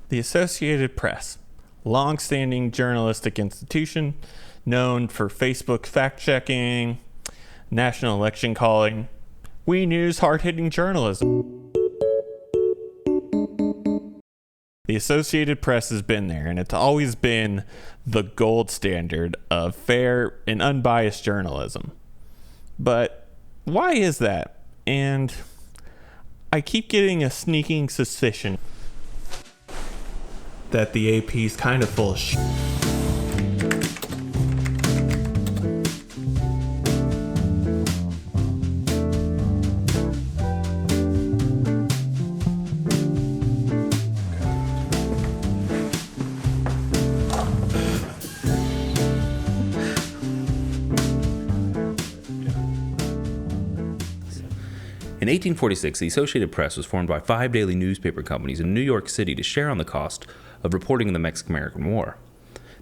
The Associated Press, long-standing journalistic institution known for Facebook fact-checking, national election calling, we-news hard-hitting journalism. The Associated Press has been there, and it's always been the gold standard of fair and unbiased journalism. But why is that? And I keep getting a sneaking suspicion that the AP's kind of full of shit. In 1846, the Associated Press was formed by 5 daily newspaper companies in New York City to share on the cost of reporting the Mexican-American War.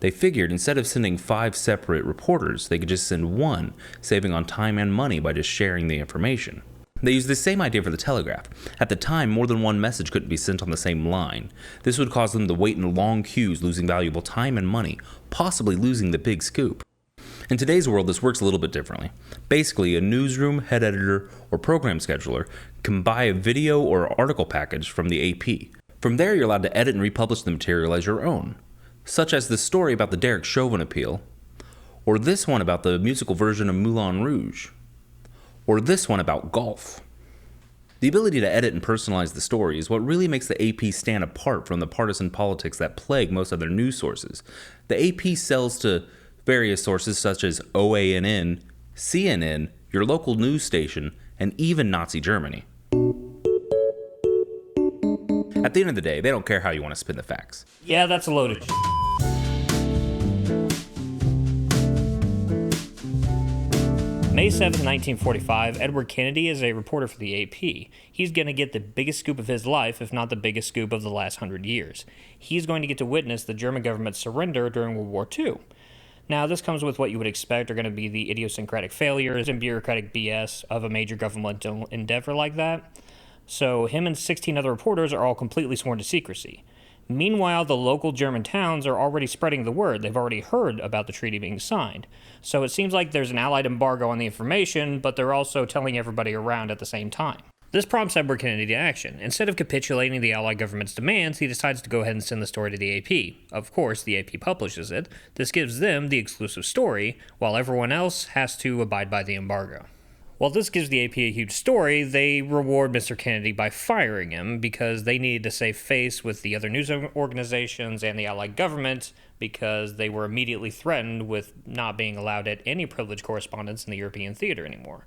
They figured instead of sending 5 separate reporters, they could just send one, saving on time and money by just sharing the information. They used the same idea for the telegraph. At the time, more than one message couldn't be sent on the same line. This would cause them to wait in long queues, losing valuable time and money, possibly losing the big scoop. In today's world, this works a little bit differently. Basically, a newsroom, head editor, or program scheduler can buy a video or article package from the AP. From there, you're allowed to edit and republish the material as your own, such as this story about the Derek Chauvin appeal, or this one about the musical version of Moulin Rouge, or this one about golf. The ability to edit and personalize the story is what really makes the AP stand apart from the partisan politics that plague most other news sources. The AP sells to various sources such as OANN, CNN, your local news station, and even Nazi Germany. At the end of the day, they don't care how you want to spin the facts. Yeah, that's a loaded shit. May 7th, 1945, Edward Kennedy is a reporter for the AP. He's going to get the biggest scoop of his life, if not the biggest scoop of the last 100 years. He's going to get to witness the German government's surrender during World War II. Now, this comes with what you would expect are going to be the idiosyncratic failures and bureaucratic BS of a major governmental endeavor like that. So him and 16 other reporters are all completely sworn to secrecy. Meanwhile, the local German towns are already spreading the word. They've already heard about the treaty being signed. So it seems like there's an Allied embargo on the information, but they're also telling everybody around at the same time. This prompts Edward Kennedy to action. Instead of capitulating the Allied government's demands, he decides to go ahead and send the story to the AP. Of course, the AP publishes it. This gives them the exclusive story, while everyone else has to abide by the embargo. While this gives the AP a huge story, they reward Mr. Kennedy by firing him because they needed to save face with the other news organizations and the Allied government because they were immediately threatened with not being allowed at any privileged correspondence in the European theater anymore.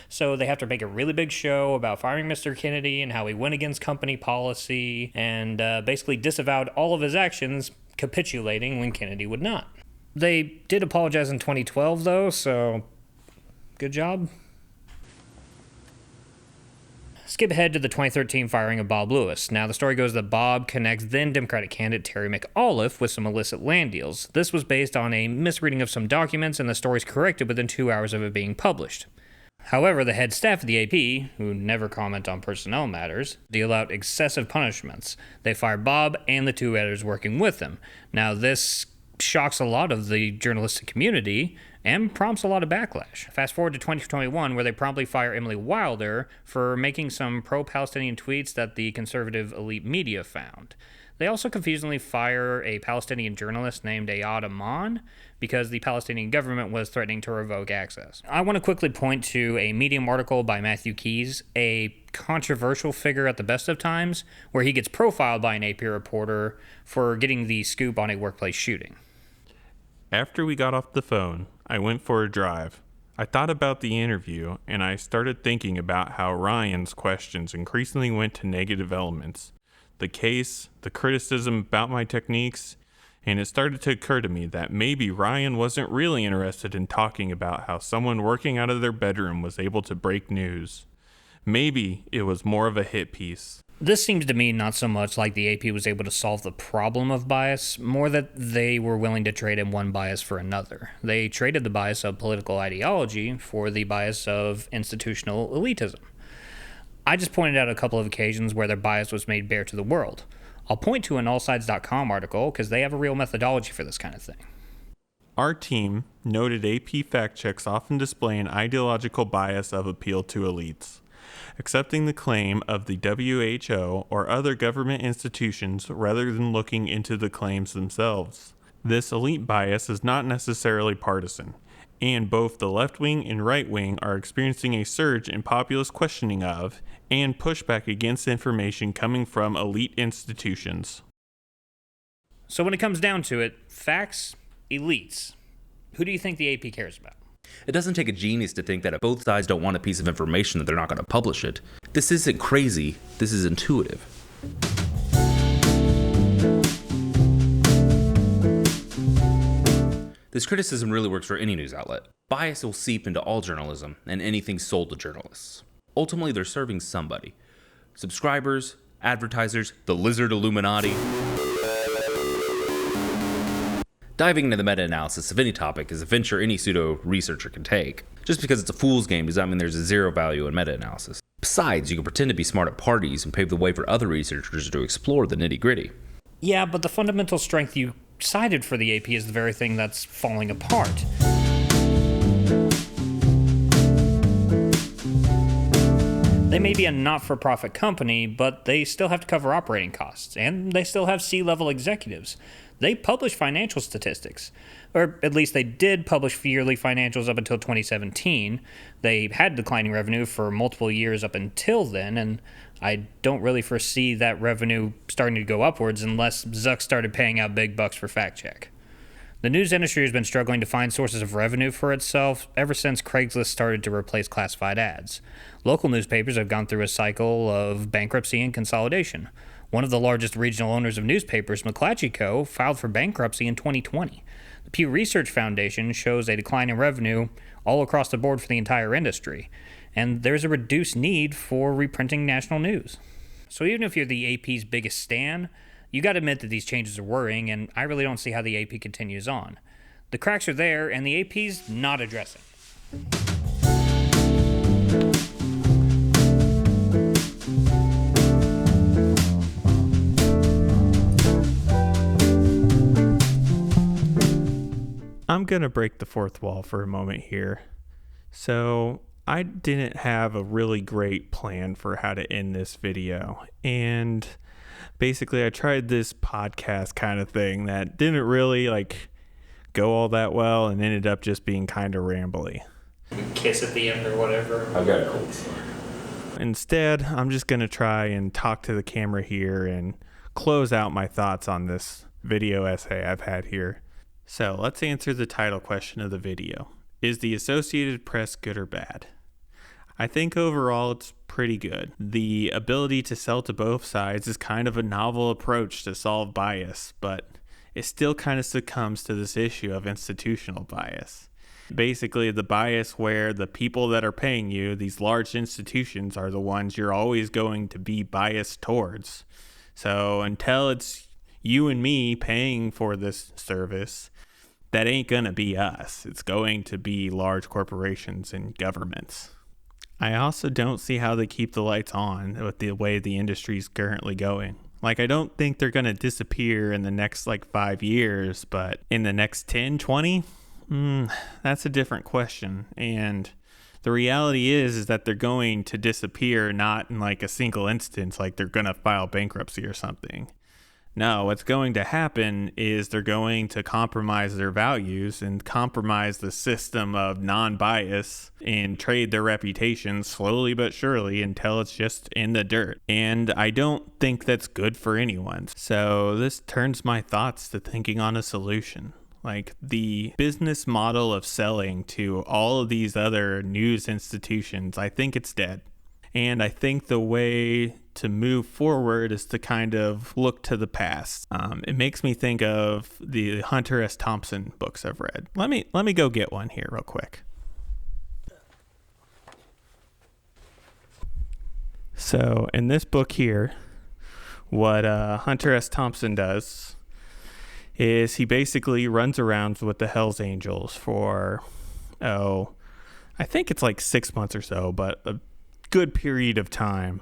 So they have to make a really big show about firing Mr. Kennedy and how he went against company policy and basically disavowed all of his actions, capitulating when Kennedy would not. They did apologize in 2012, though, so good job. Skip ahead to the 2013 firing of Bob Lewis. Now, the story goes that Bob connects then Democratic candidate Terry McAuliffe with some illicit land deals. This was based on a misreading of some documents, and the story's corrected within 2 hours of it being published. However, the head staff of the AP, who never comment on personnel matters, deal out excessive punishments. They fire Bob and the 2 editors working with him. Now, this shocks a lot of the journalistic community and prompts a lot of backlash. Fast forward to 2021, where they promptly fire Emily Wilder for making some pro-Palestinian tweets that the conservative elite media found. They also confusingly fire a Palestinian journalist named Ayad Aman because the Palestinian government was threatening to revoke access. I want to quickly point to a Medium article by Matthew Keyes, a controversial figure at the best of times, where he gets profiled by an AP reporter for getting the scoop on a workplace shooting. After we got off the phone, I went for a drive. I thought about the interview, and I started thinking about how Ryan's questions increasingly went to negative elements. The case, the criticism about my techniques, and it started to occur to me that maybe Ryan wasn't really interested in talking about how someone working out of their bedroom was able to break news. Maybe it was more of a hit piece. This seems to me not so much like the AP was able to solve the problem of bias, more that they were willing to trade in one bias for another. They traded the bias of political ideology for the bias of institutional elitism. I just pointed out a couple of occasions where their bias was made bare to the world. I'll point to an allsides.com article because they have a real methodology for this kind of thing. Our team noted AP fact checks often display an ideological bias of appeal to elites, accepting the claim of the WHO or other government institutions rather than looking into the claims themselves. This elite bias is not necessarily partisan, and both the left wing and right wing are experiencing a surge in populist questioning of and pushback against information coming from elite institutions. So when it comes down to it, facts, elites. Who do you think the AP cares about? It doesn't take a genius to think that if both sides don't want a piece of information that they're not going to publish it. This isn't crazy, this is intuitive. This criticism really works for any news outlet. Bias will seep into all journalism and anything sold to journalists. Ultimately, they're serving somebody. Subscribers, advertisers, the lizard Illuminati. Diving into the meta-analysis of any topic is a venture any pseudo-researcher can take. Just because it's a fool's game does not mean there's a zero value in meta-analysis. Besides, you can pretend to be smart at parties and pave the way for other researchers to explore the nitty-gritty. Yeah, but the fundamental strength you cited for the AP is the very thing that's falling apart. They may be a not-for-profit company, but they still have to cover operating costs, and they still have C-level executives. They publish financial statistics, or at least they did publish yearly financials up until 2017. They had declining revenue for multiple years up until then, and I don't really foresee that revenue starting to go upwards unless Zuck started paying out big bucks for fact check. The news industry has been struggling to find sources of revenue for itself ever since Craigslist started to replace classified ads. Local newspapers have gone through a cycle of bankruptcy and consolidation. One of the largest regional owners of newspapers, McClatchy Co., filed for bankruptcy in 2020. The Pew Research Foundation shows a decline in revenue all across the board for the entire industry, and there's a reduced need for reprinting national news. So even if you're the AP's biggest stan, you gotta admit that these changes are worrying, and I really don't see how the AP continues on. The cracks are there, and the AP's not addressing. I'm going to break the fourth wall for a moment here. So I didn't have a really great plan for how to end this video. And basically I tried this podcast kind of thing that didn't really go all that well and ended up just being kind of rambly. Kiss at the end or whatever. I've got a cold story. Instead, I'm just going to try and talk to the camera here and close out my thoughts on this video essay I've had here. So let's answer the title question of the video. Is the Associated Press good or bad? I think overall it's pretty good. The ability to sell to both sides is kind of a novel approach to solve bias, but it still kind of succumbs to this issue of institutional bias. Basically, the bias where the people that are paying you, these large institutions, are the ones you're always going to be biased towards. So until it's you and me paying for this service, that ain't gonna be us. It's going to be large corporations and governments. I also don't see how they keep the lights on with the way the industry's currently going. I don't think they're gonna disappear in the next 5 years, but in the next 10, 20, that's a different question. And the reality is that they're going to disappear, not in a single instance, they're gonna file bankruptcy or something. No, what's going to happen is they're going to compromise their values and compromise the system of non-bias and trade their reputation slowly but surely until it's just in the dirt. And I don't think that's good for anyone. So this turns my thoughts to thinking on a solution. The business model of selling to all of these other news institutions, I think it's dead. And I think the way to move forward is to kind of look to the past. It makes me think of the Hunter S. Thompson books I've read. Let me go get one here real quick. So in this book here, what Hunter S. Thompson does is he basically runs around with the Hells Angels for, I think it's 6 months or so, but a good period of time.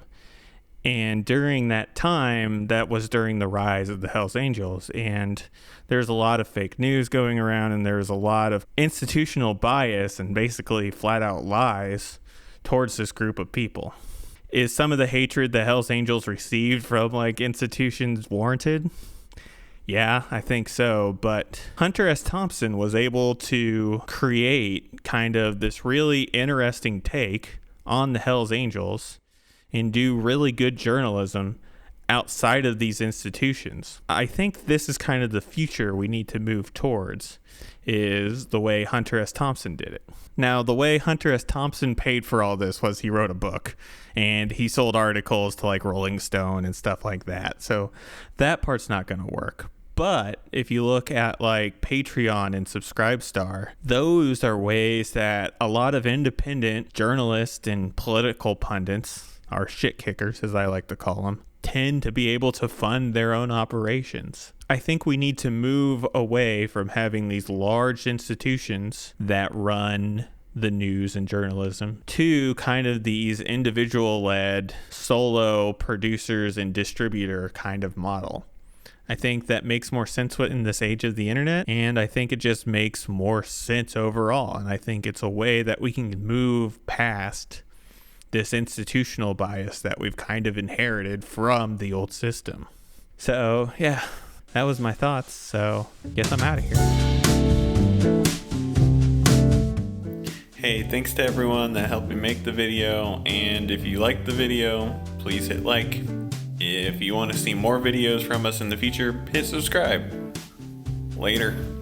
And during that time, that was during the rise of the Hells Angels. And there's a lot of fake news going around, and there's a lot of institutional bias and basically flat out lies towards this group of people. Is some of the hatred the Hells Angels received from like institutions warranted? Yeah, I think so. But Hunter S. Thompson was able to create kind of this really interesting take on the Hells Angels and do really good journalism outside of these institutions. I think this is kind of the future we need to move towards, is the way Hunter S. Thompson did it. Now, the way Hunter S. Thompson paid for all this was he wrote a book and he sold articles to like Rolling Stone and stuff like that. So that part's not going to work. But if you look at like Patreon and Subscribestar, those are ways that a lot of independent journalists and political pundits, our shit kickers, as I like to call them, tend to be able to fund their own operations. I think we need to move away from having these large institutions that run the news and journalism to kind of these individual-led solo producers and distributor kind of model. I think that makes more sense in this age of the internet, and I think it just makes more sense overall. And I think it's a way that we can move past this institutional bias that we've kind of inherited from the old system. So, yeah, that was my thoughts. So, guess I'm out of here. Hey, thanks to everyone that helped me make the video. And if you liked the video, please hit like. If you want to see more videos from us in the future, hit subscribe. Later.